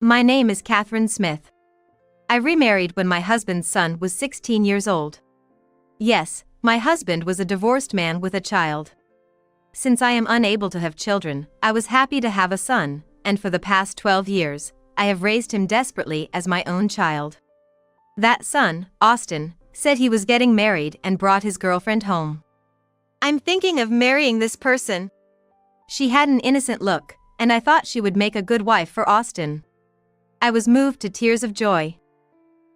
My name is Catherine Smith. I remarried when my husband's son was 16 years old. Yes, my husband was a divorced man with a child. Since I am unable to have children, I was happy to have a son, and for the past 12 years, I have raised him desperately as my own child. That son, Austin, said he was getting married and brought his girlfriend home. I'm thinking of marrying this person. She had an innocent look, and I thought she would make a good wife for Austin. I was moved to tears of joy.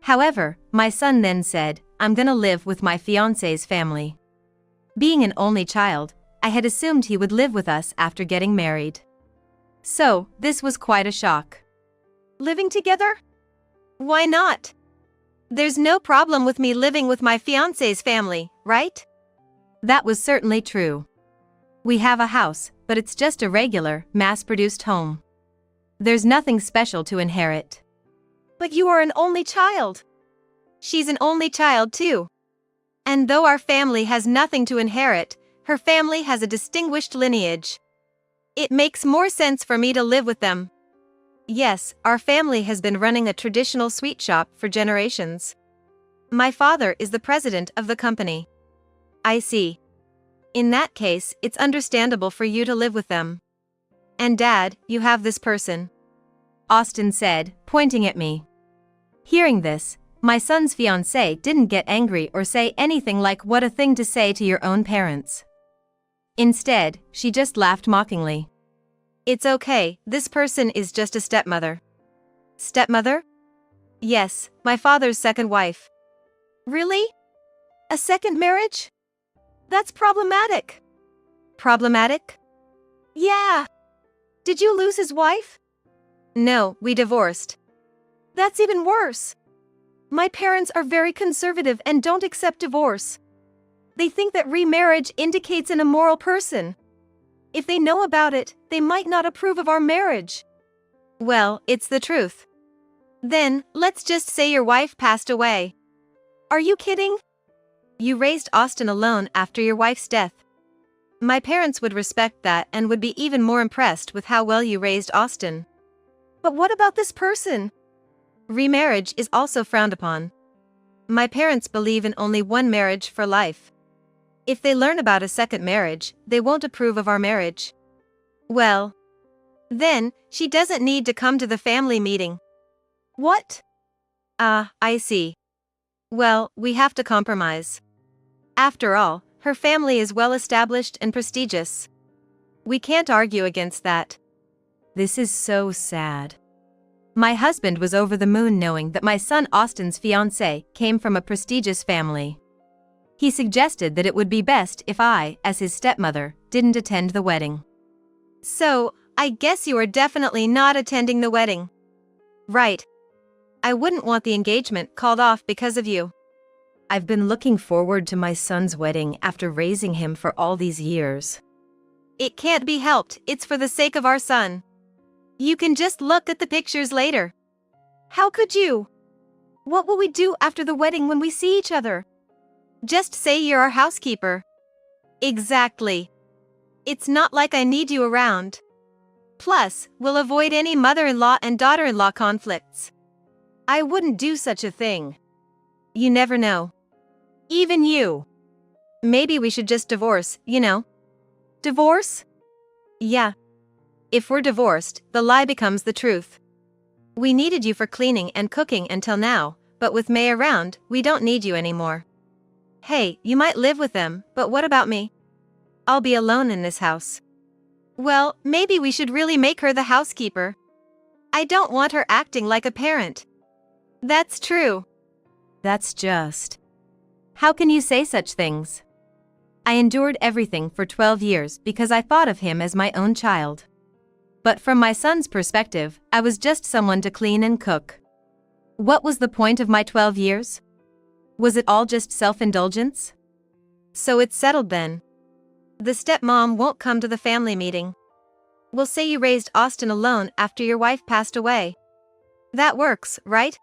However, my son then said, I'm gonna live with my fiancé's family. Being an only child, I had assumed he would live with us after getting married. So, this was quite a shock. Living together? Why not? There's no problem with me living with my fiancé's family, right? That was certainly true. We have a house, but it's just a regular, mass-produced home. There's nothing special to inherit. But you are an only child. She's an only child too. And though our family has nothing to inherit, her family has a distinguished lineage. It makes more sense for me to live with them. Yes, our family has been running a traditional sweet shop for generations. My father is the president of the company. I see. In that case, it's understandable for you to live with them. And Dad, you have this person. Austin said, pointing at me. Hearing this, my son's fiancée didn't get angry or say anything like what a thing to say to your own parents. Instead, she just laughed mockingly. It's okay, this person is just a stepmother. Stepmother? Yes, my father's second wife. Really? A second marriage? That's problematic. Problematic? Yeah. Did you lose his wife? No, we divorced. That's even worse. My parents are very conservative and don't accept divorce. They think that remarriage indicates an immoral person. If they know about it, they might not approve of our marriage. Well, it's the truth. Then, let's just say your wife passed away. Are you kidding? You raised Austin alone after your wife's death. My parents would respect that and would be even more impressed with how well you raised Austin. But what about this person? Remarriage is also frowned upon. My parents believe in only one marriage for life. If they learn about a second marriage, they won't approve of our marriage. Well, then, she doesn't need to come to the family meeting. What? I see. Well, we have to compromise. After all, her family is well established and prestigious. We can't argue against that. This is so sad. My husband was over the moon knowing that my son Austin's fiancée came from a prestigious family. He suggested that it would be best if I, as his stepmother, didn't attend the wedding. So, I guess you are definitely not attending the wedding. Right. I wouldn't want the engagement called off because of you. I've been looking forward to my son's wedding after raising him for all these years. It can't be helped, it's for the sake of our son. You can just look at the pictures later. How could you? What will we do after the wedding when we see each other? Just say you're our housekeeper. Exactly. It's not like I need you around. Plus, we'll avoid any mother-in-law and daughter-in-law conflicts. I wouldn't do such a thing. You never know. Even you. Maybe we should just divorce, you know. Divorce? Yeah. If we're divorced, the lie becomes the truth. We needed you for cleaning and cooking until now, but with May around, we don't need you anymore. Hey, you might live with them, but what about me? I'll be alone in this house. Well, maybe we should really make her the housekeeper. I don't want her acting like a parent. That's true. That's just. How can you say such things? I endured everything for 12 years because I thought of him as my own child. But from my son's perspective, I was just someone to clean and cook. What was the point of my 12 years? Was it all just self-indulgence? So it's settled then. The stepmom won't come to the family meeting. We'll say you raised Austin alone after your wife passed away. That works, right?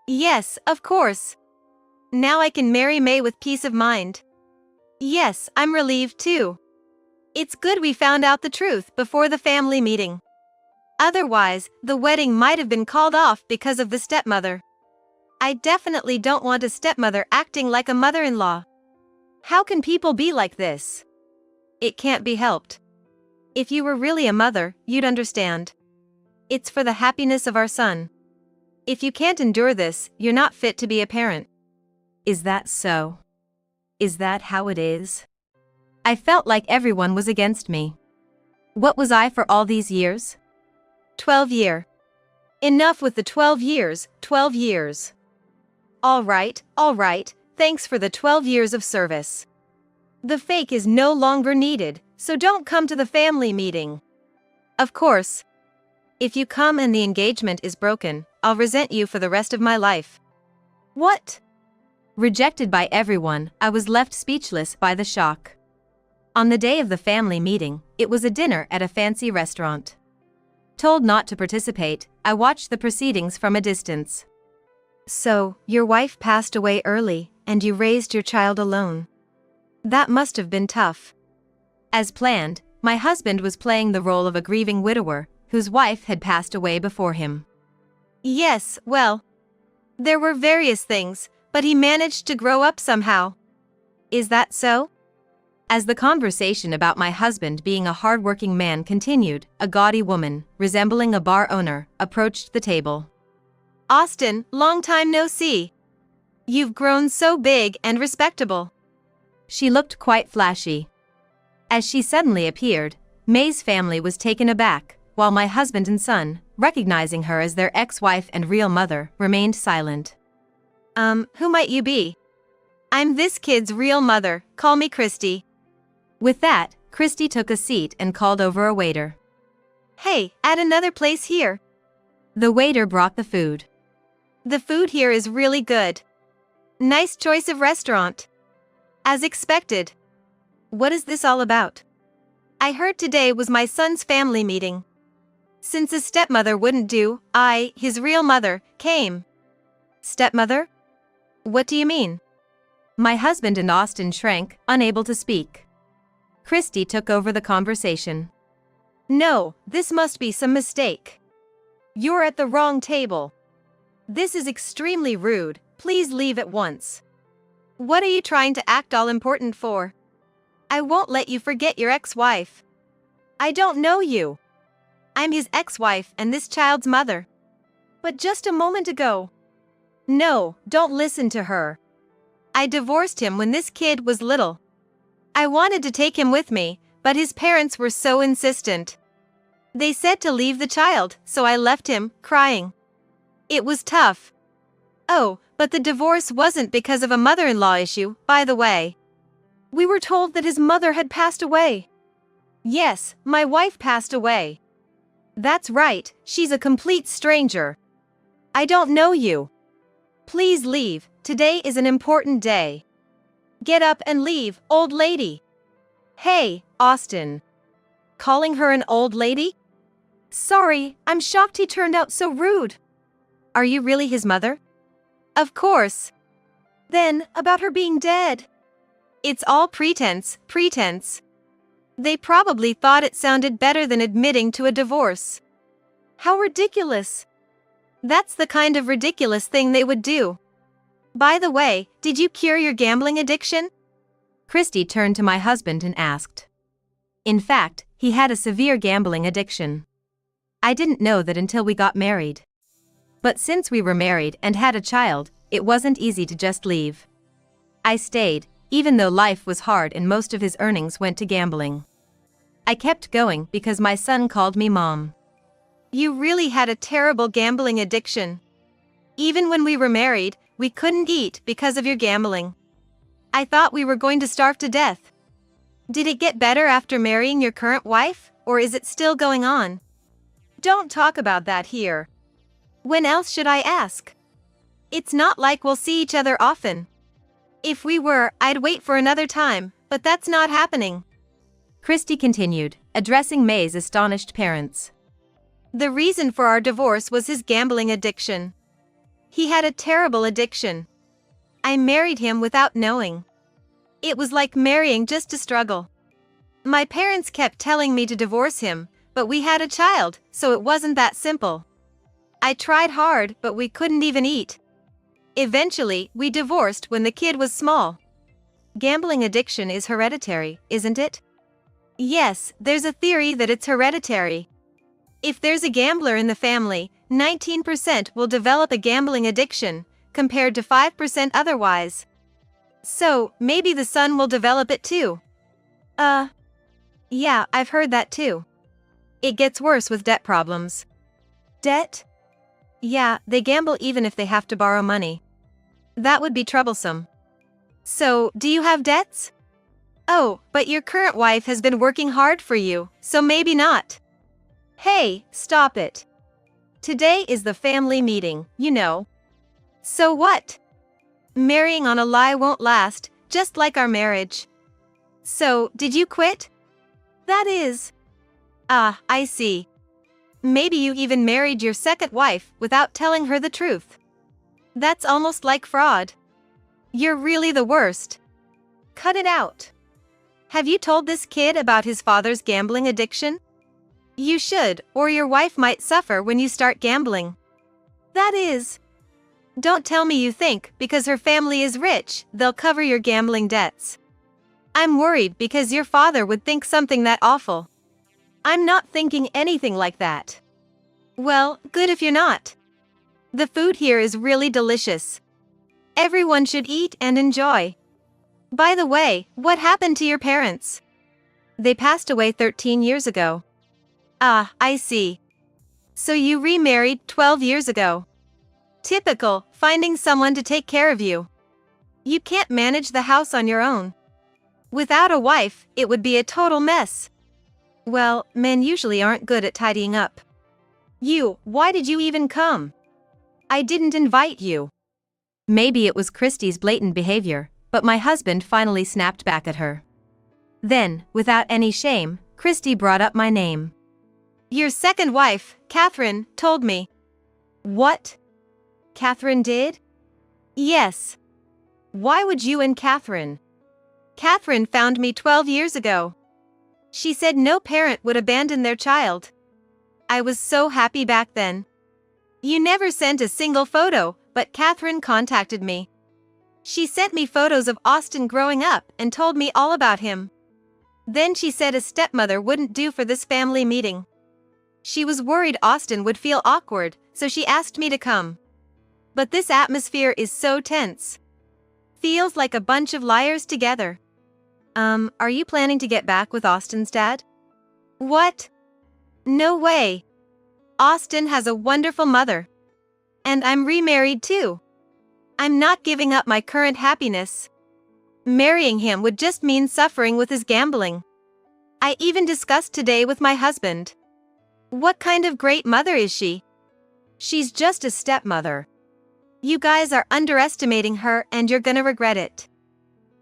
Yes, of course. Now I can marry May with peace of mind. Yes, I'm relieved too. It's good we found out the truth before the family meeting. Otherwise, the wedding might have been called off because of the stepmother. I definitely don't want a stepmother acting like a mother-in-law. How can people be like this? It can't be helped. If you were really a mother, you'd understand. It's for the happiness of our son. If you can't endure this, you're not fit to be a parent. Is that so? Is that how it is? I felt like everyone was against me. What was I for all these years? 12 years. Enough with the 12 years, 12 years. All right, thanks for the 12 years of service. The fake is no longer needed, so don't come to the family meeting. Of course. If you come and the engagement is broken, I'll resent you for the rest of my life. What? Rejected by everyone, I was left speechless by the shock. On the day of the family meeting, it was a dinner at a fancy restaurant. Told not to participate, I watched the proceedings from a distance. So, your wife passed away early, and you raised your child alone. That must have been tough. As planned, my husband was playing the role of a grieving widower, whose wife had passed away before him. Yes, well, there were various things, but he managed to grow up somehow. Is that so? As the conversation about my husband being a hard-working man continued, a gaudy woman, resembling a bar owner, approached the table. Austin, long time no see. You've grown so big and respectable. She looked quite flashy. As she suddenly appeared, May's family was taken aback, while my husband and son, recognizing her as their ex-wife and real mother, remained silent. Who might you be? I'm this kid's real mother, call me Christy. With that, Christy took a seat and called over a waiter. Hey, add another place here. The waiter brought the food. The food here is really good. Nice choice of restaurant. As expected. What is this all about? I heard today was my son's family meeting. Since his stepmother wouldn't do, his real mother, came. Stepmother? What do you mean? My husband and Austin shrank, unable to speak. Christy took over the conversation. No, this must be some mistake. You're at the wrong table. This is extremely rude, please leave at once. What are you trying to act all important for? I won't let you forget your ex-wife. I don't know you. I'm his ex-wife and this child's mother. But just a moment ago. No, don't listen to her. I divorced him when this kid was little. I wanted to take him with me, but his parents were so insistent. They said to leave the child, so I left him, crying. It was tough. Oh, but the divorce wasn't because of a mother-in-law issue, by the way. We were told that his mother had passed away. Yes, my wife passed away. That's right, she's a complete stranger. I don't know you. Please leave, today is an important day. Get up and leave, old lady. Hey, Austin. Calling her an old lady? Sorry, I'm shocked he turned out so rude. Are you really his mother? Of course. Then, about her being dead. It's all pretense. They probably thought it sounded better than admitting to a divorce. How ridiculous. That's the kind of ridiculous thing they would do. By the way, did you cure your gambling addiction? Christy turned to my husband and asked. In fact, he had a severe gambling addiction. I didn't know that until we got married. But since we were married and had a child, it wasn't easy to just leave. I stayed, even though life was hard and most of his earnings went to gambling. I kept going because my son called me Mom. You really had a terrible gambling addiction. Even when we were married, we couldn't eat because of your gambling. I thought we were going to starve to death. Did it get better after marrying your current wife, or is it still going on? Don't talk about that here. When else should I ask? It's not like we'll see each other often. If we were, I'd wait for another time, but that's not happening. Christy continued, addressing May's astonished parents. The reason for our divorce was his gambling addiction. He had a terrible addiction. I married him without knowing. It was like marrying just to struggle. My parents kept telling me to divorce him, But we had a child, so it wasn't that simple. I tried hard, but we couldn't even eat. Eventually, we divorced when the kid was small. Gambling addiction is hereditary, isn't it? Yes, there's a theory that it's hereditary. If there's a gambler in the family, 19% will develop a gambling addiction, compared to 5% otherwise. So, maybe the son will develop it too. Yeah, I've heard that too. It gets worse with debt problems. Debt? Yeah, they gamble even if they have to borrow money. That would be troublesome. So, do you have debts? Oh, but your current wife has been working hard for you, so maybe not. Hey, stop it. Today is the family meeting, you know. So what? Marrying on a lie won't last, just like our marriage. So, did you quit? That is. Ah, I see. Maybe you even married your second wife without telling her the truth. That's almost like fraud. You're really the worst. Cut it out. Have you told this kid about his father's gambling addiction? You should, or your wife might suffer when you start gambling. That is. Don't tell me you think, because her family is rich, they'll cover your gambling debts. I'm worried because your father would think something that awful. I'm not thinking anything like that. Well, good if you're not. The food here is really delicious. Everyone should eat and enjoy. By the way, what happened to your parents? They passed away 13 years ago. Ah, I see. So you remarried 12 years ago. Typical, finding someone to take care of you. You can't manage the house on your own. Without a wife, it would be a total mess. Well, men usually aren't good at tidying up. Why did you even come? I didn't invite you. Maybe it was Christy's blatant behavior, but my husband finally snapped back at her. Then, without any shame, Christy brought up my name. Your second wife, Catherine, told me. What? Catherine did? Yes. Why would you and Catherine? Catherine found me 12 years ago. She said no parent would abandon their child. I was so happy back then. You never sent a single photo, but Catherine contacted me. She sent me photos of Austin growing up and told me all about him. Then she said a stepmother wouldn't do for this family meeting. She was worried Austin would feel awkward, so she asked me to come. But this atmosphere is so tense. Feels like a bunch of liars together. Are you planning to get back with Austin's dad? What? No way. Austin has a wonderful mother. And I'm remarried too. I'm not giving up my current happiness. Marrying him would just mean suffering with his gambling. I even discussed today with my husband. What kind of great mother is she? She's just a stepmother. You guys are underestimating her and you're gonna regret it.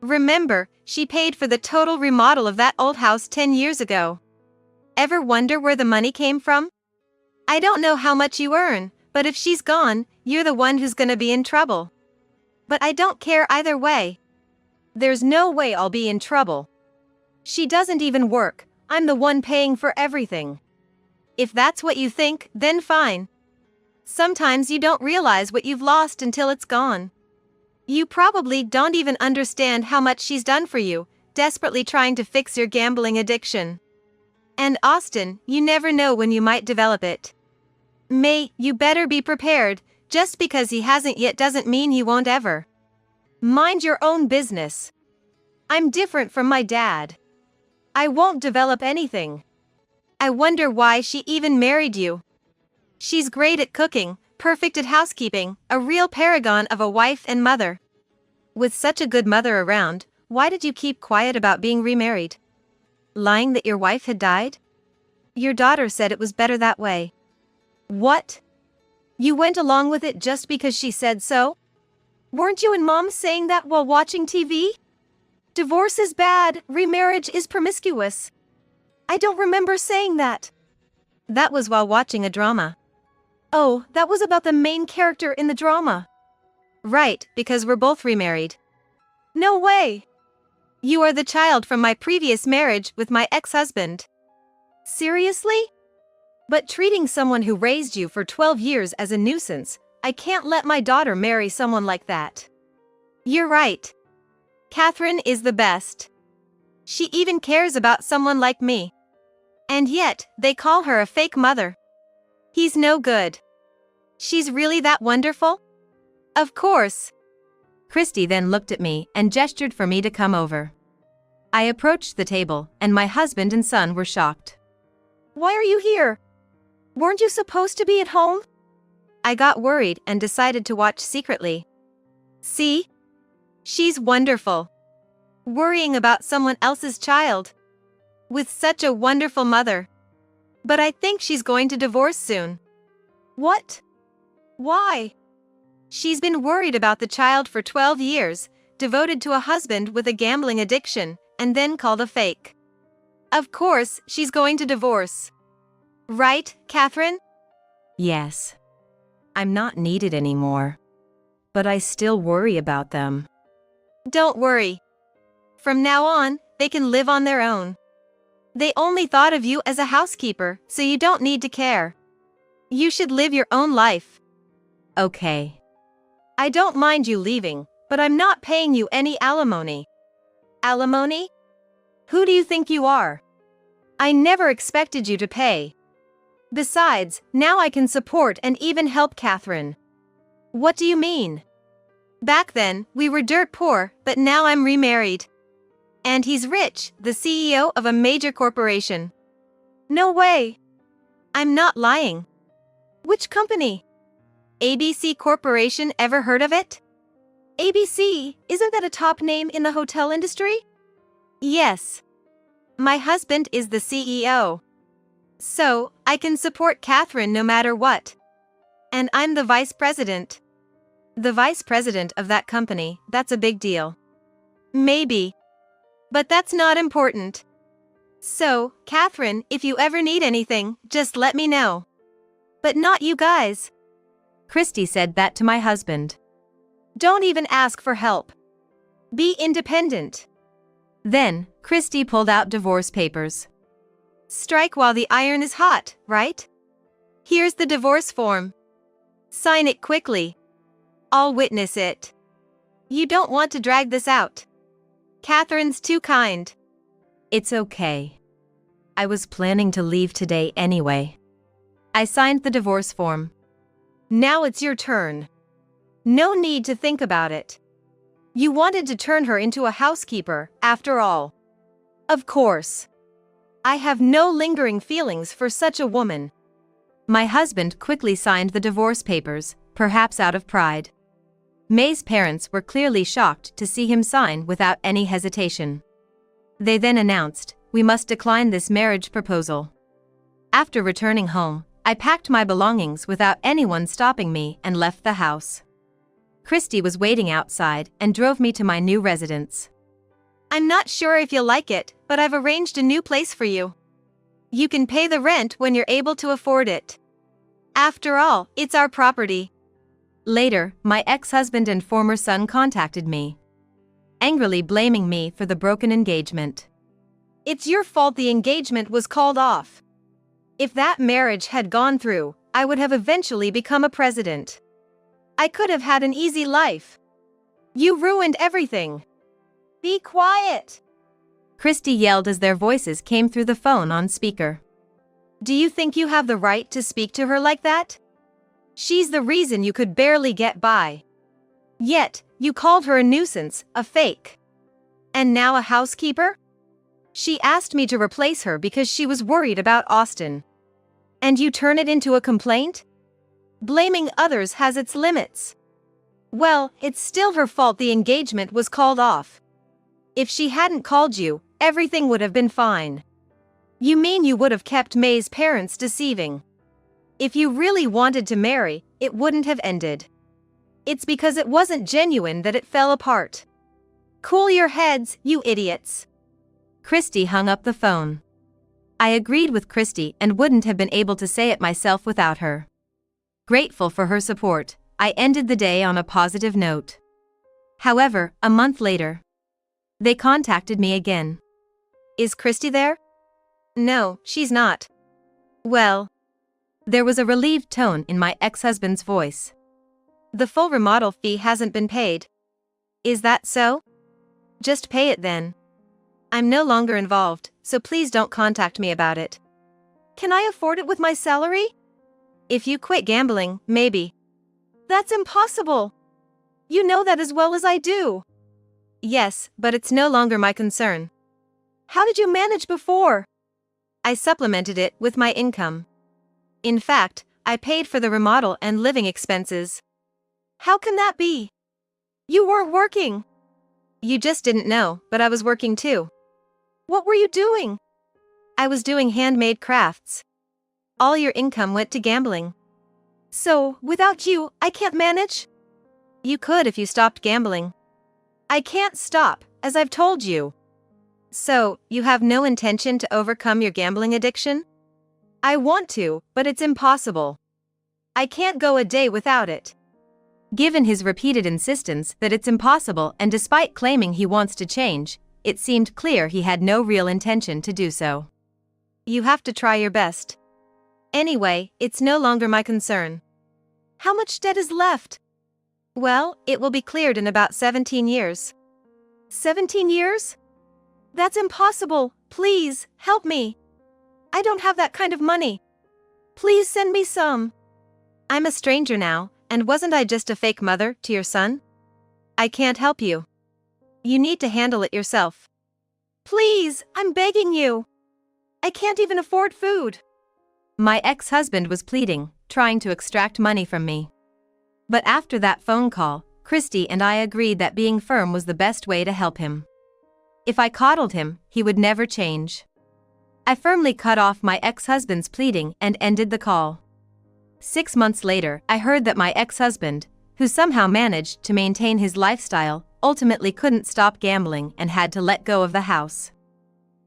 Remember, she paid for the total remodel of that old house 10 years ago. Ever wonder where the money came from? I don't know how much you earn, but if she's gone, you're the one who's gonna be in trouble. But I don't care either way. There's no way I'll be in trouble. She doesn't even work, I'm the one paying for everything. If that's what you think, then fine. Sometimes you don't realize what you've lost until it's gone. You probably don't even understand how much she's done for you, desperately trying to fix your gambling addiction. And Austin, you never know when you might develop it. May, you better be prepared, just because he hasn't yet doesn't mean he won't ever. Mind your own business. I'm different from my dad. I won't develop anything. I wonder why she even married you. She's great at cooking, perfect at housekeeping, a real paragon of a wife and mother. With such a good mother around, why did you keep quiet about being remarried? Lying that your wife had died? Your daughter said it was better that way. What? You went along with it just because she said so? Weren't you and Mom saying that while watching TV? Divorce is bad, remarriage is promiscuous. I don't remember saying that. That was while watching a drama. Oh, that was about the main character in the drama. Right, because we're both remarried. No way! You are the child from my previous marriage with my ex-husband. Seriously? But treating someone who raised you for 12 years as a nuisance, I can't let my daughter marry someone like that. You're right. Catherine is the best. She even cares about someone like me. And yet, they call her a fake mother. He's no good. She's really that wonderful? Of course. Christy then looked at me and gestured for me to come over. I approached the table, and my husband and son were shocked. Why are you here? Weren't you supposed to be at home? I got worried and decided to watch secretly. See? She's wonderful. Worrying about someone else's child. With such a wonderful mother. But I think she's going to divorce soon. What? Why? She's been worried about the child for 12 years, devoted to a husband with a gambling addiction, and then called a fake. Of course, she's going to divorce. Right, Catherine? Yes. I'm not needed anymore. But I still worry about them. Don't worry. From now on, they can live on their own. They only thought of you as a housekeeper, so you don't need to care. You should live your own life. Okay. I don't mind you leaving, but I'm not paying you any alimony. Alimony? Who do you think you are? I never expected you to pay. Besides, now I can support and even help Catherine. What do you mean? Back then, we were dirt poor, but now I'm remarried. And he's rich, the CEO of a major corporation. No way. I'm not lying. Which company? ABC Corporation, ever heard of it? ABC, isn't that a top name in the hotel industry? Yes. My husband is the CEO. So, I can support Catherine no matter what. And I'm the vice president. The vice president of that company, that's a big deal. Maybe. But that's not important. So, Catherine, if you ever need anything, just let me know. But not you guys. Christy said that to my husband. Don't even ask for help. Be independent. Then, Christy pulled out divorce papers. Strike while the iron is hot, right? Here's the divorce form. Sign it quickly. I'll witness it. You don't want to drag this out. Catherine's too kind. It's okay. I was planning to leave today anyway. I signed the divorce form. Now it's your turn. No need to think about it. You wanted to turn her into a housekeeper, after all. Of course. I have no lingering feelings for such a woman. My husband quickly signed the divorce papers, perhaps out of pride. May's parents were clearly shocked to see him sign without any hesitation. They then announced, "We must decline this marriage proposal." After returning home, I packed my belongings without anyone stopping me and left the house. Christy was waiting outside and drove me to my new residence. I'm not sure if you'll like it, but I've arranged a new place for you. You can pay the rent when you're able to afford it. After all, it's our property. Later, my ex-husband and former son contacted me, angrily blaming me for the broken engagement. It's your fault the engagement was called off. If that marriage had gone through, I would have eventually become a president. I could have had an easy life. You ruined everything. Be quiet! Christy yelled as their voices came through the phone on speaker. Do you think you have the right to speak to her like that? She's the reason you could barely get by. Yet, you called her a nuisance, a fake. And now a housekeeper? She asked me to replace her because she was worried about Austin. And you turn it into a complaint? Blaming others has its limits. Well, it's still her fault the engagement was called off. If she hadn't called you, everything would have been fine. You mean you would have kept May's parents deceiving? If you really wanted to marry, it wouldn't have ended. It's because it wasn't genuine that it fell apart. Cool your heads, you idiots. Christy hung up the phone. I agreed with Christy and wouldn't have been able to say it myself without her. Grateful for her support, I ended the day on a positive note. However, a month later, they contacted me again. Is Christy there? No, she's not. Well, There was a relieved tone in my ex-husband's voice. The full remodel fee hasn't been paid. Is that so? Just pay it then. I'm no longer involved, so please don't contact me about it. Can I afford it with my salary? If you quit gambling, maybe. That's impossible. You know that as well as I do. Yes, but it's no longer my concern. How did you manage before? I supplemented it with my income. In fact, I paid for the remodel and living expenses. How can that be? You weren't working. You just didn't know, but I was working too. What were you doing? I was doing handmade crafts. All your income went to gambling. So, without you, I can't manage? You could if you stopped gambling. I can't stop, as I've told you. So, you have no intention to overcome your gambling addiction? I want to, but it's impossible. I can't go a day without it. Given his repeated insistence that it's impossible and despite claiming he wants to change, it seemed clear he had no real intention to do so. You have to try your best. Anyway, it's no longer my concern. How much debt is left? Well, it will be cleared in about 17 years. 17 years? That's impossible. Please, help me. I don't have that kind of money. Please send me some. I'm a stranger now, and wasn't I just a fake mother to your son? I can't help you. You need to handle it yourself. Please, I'm begging you. I can't even afford food. My ex-husband was pleading, trying to extract money from me. But after that phone call, Christy and I agreed that being firm was the best way to help him. If I coddled him, he would never change. I firmly cut off my ex-husband's pleading and ended the call. 6 months later, I heard that my ex-husband, who somehow managed to maintain his lifestyle, ultimately couldn't stop gambling and had to let go of the house.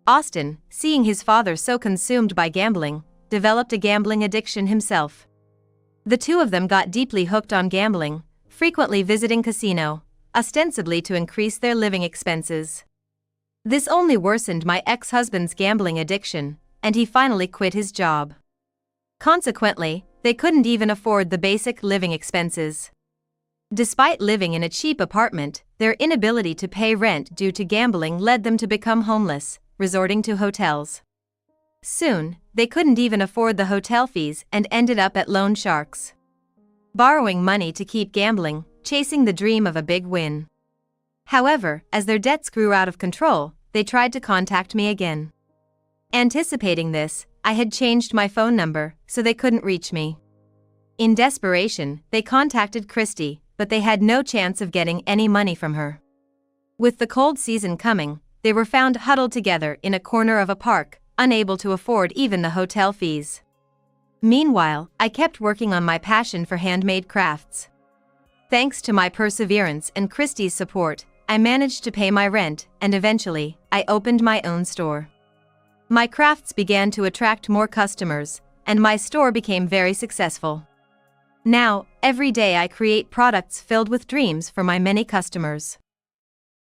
Austin, seeing his father so consumed by gambling, developed a gambling addiction himself. The two of them got deeply hooked on gambling, frequently visiting casino, ostensibly to increase their living expenses. This only worsened my ex-husband's gambling addiction, and he finally quit his job. Consequently, they couldn't even afford the basic living expenses. Despite living in a cheap apartment, their inability to pay rent due to gambling led them to become homeless, resorting to hotels. Soon, they couldn't even afford the hotel fees and ended up at loan sharks, borrowing money to keep gambling, chasing the dream of a big win. However, as their debts grew out of control, they tried to contact me again. Anticipating this, I had changed my phone number so they couldn't reach me. In desperation, they contacted Christy, but they had no chance of getting any money from her. With the cold season coming, they were found huddled together in a corner of a park, unable to afford even the hotel fees. Meanwhile, I kept working on my passion for handmade crafts. Thanks to my perseverance and Christy's support, I managed to pay my rent, and eventually, I opened my own store. My crafts began to attract more customers, and my store became very successful. Now, every day I create products filled with dreams for my many customers.